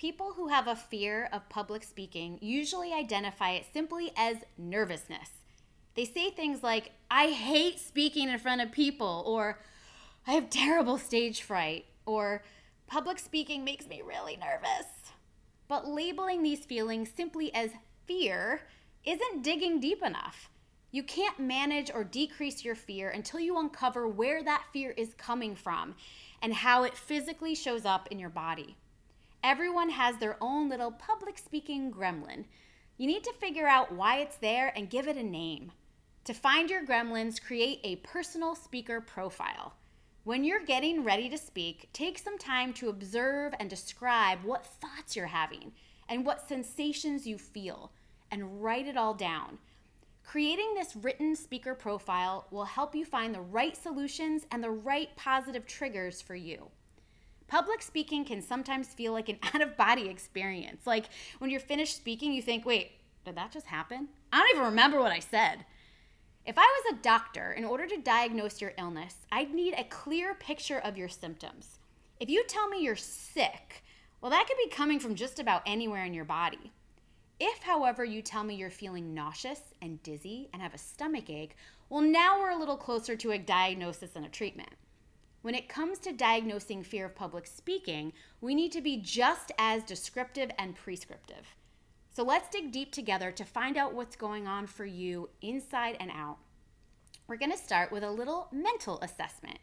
People who have a fear of public speaking usually identify it simply as nervousness. They say things like, I hate speaking in front of people, or I have terrible stage fright, or public speaking makes me really nervous. But labeling these feelings simply as fear isn't digging deep enough. You can't manage or decrease your fear until you uncover where that fear is coming from and how it physically shows up in your body. Everyone has their own little public speaking gremlin. You need to figure out why it's there and give it a name. To find your gremlins, create a personal speaker profile. When you're getting ready to speak, take some time to observe and describe what thoughts you're having and what sensations you feel, and write it all down. Creating this written speaker profile will help you find the right solutions and the right positive triggers for you. Public speaking can sometimes feel like an out-of-body experience. Like when you're finished speaking, you think, wait, did that just happen? I don't even remember what I said. If I was a doctor, in order to diagnose your illness, I'd need a clear picture of your symptoms. If you tell me you're sick, well, that could be coming from just about anywhere in your body. If, however, you tell me you're feeling nauseous and dizzy and have a stomach ache, well, now we're a little closer to a diagnosis and a treatment. When it comes to diagnosing fear of public speaking, we need to be just as descriptive and prescriptive. So let's dig deep together to find out what's going on for you inside and out. We're going to start with a little mental assessment.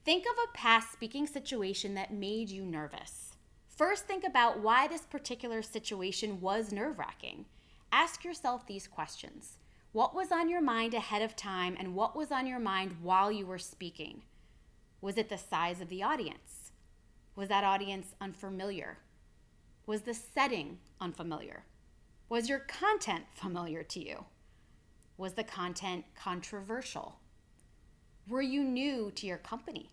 Think of a past speaking situation that made you nervous. First, think about why this particular situation was nerve-wracking. Ask yourself these questions. What was on your mind ahead of time, and what was on your mind while you were speaking? Was it the size of the audience? Was that audience unfamiliar? Was the setting unfamiliar? Was your content familiar to you? Was the content controversial? Were you new to your company?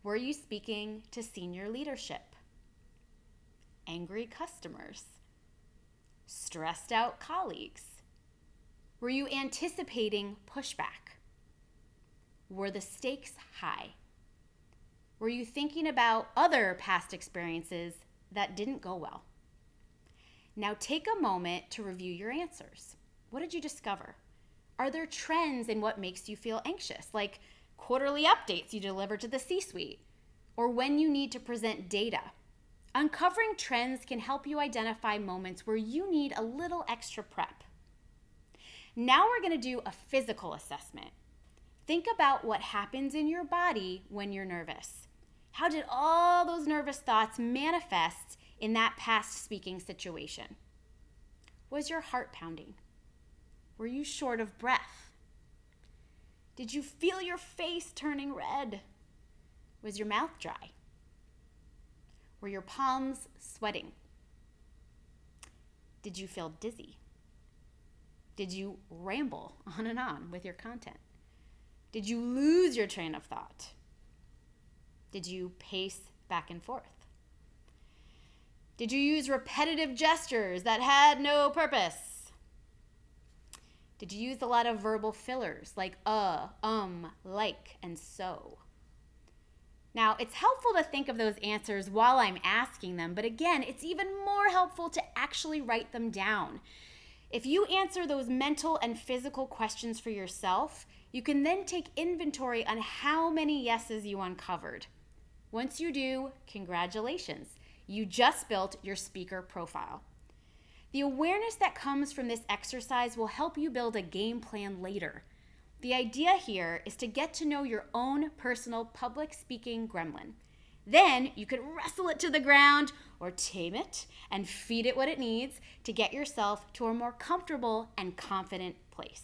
Were you speaking to senior leadership? Angry customers? Stressed out colleagues? Were you anticipating pushback? Were the stakes high? Were you thinking about other past experiences that didn't go well? Now take a moment to review your answers. What did you discover? Are there trends in what makes you feel anxious, like quarterly updates you deliver to the C-suite, or when you need to present data? Uncovering trends can help you identify moments where you need a little extra prep. Now we're going to do a physical assessment. Think about what happens in your body when you're nervous. How did all those nervous thoughts manifest in that past speaking situation? Was your heart pounding? Were you short of breath? Did you feel your face turning red? Was your mouth dry? Were your palms sweating? Did you feel dizzy? Did you ramble on and on with your content? Did you lose your train of thought? Did you pace back and forth? Did you use repetitive gestures that had no purpose? Did you use a lot of verbal fillers like like, and so? Now, it's helpful to think of those answers while I'm asking them, but again, it's even more helpful to actually write them down. If you answer those mental and physical questions for yourself, you can then take inventory on how many yeses you uncovered. Once you do, congratulations. You just built your speaker profile. The awareness that comes from this exercise will help you build a game plan later. The idea here is to get to know your own personal public speaking gremlin. Then you can wrestle it to the ground or tame it and feed it what it needs to get yourself to a more comfortable and confident place.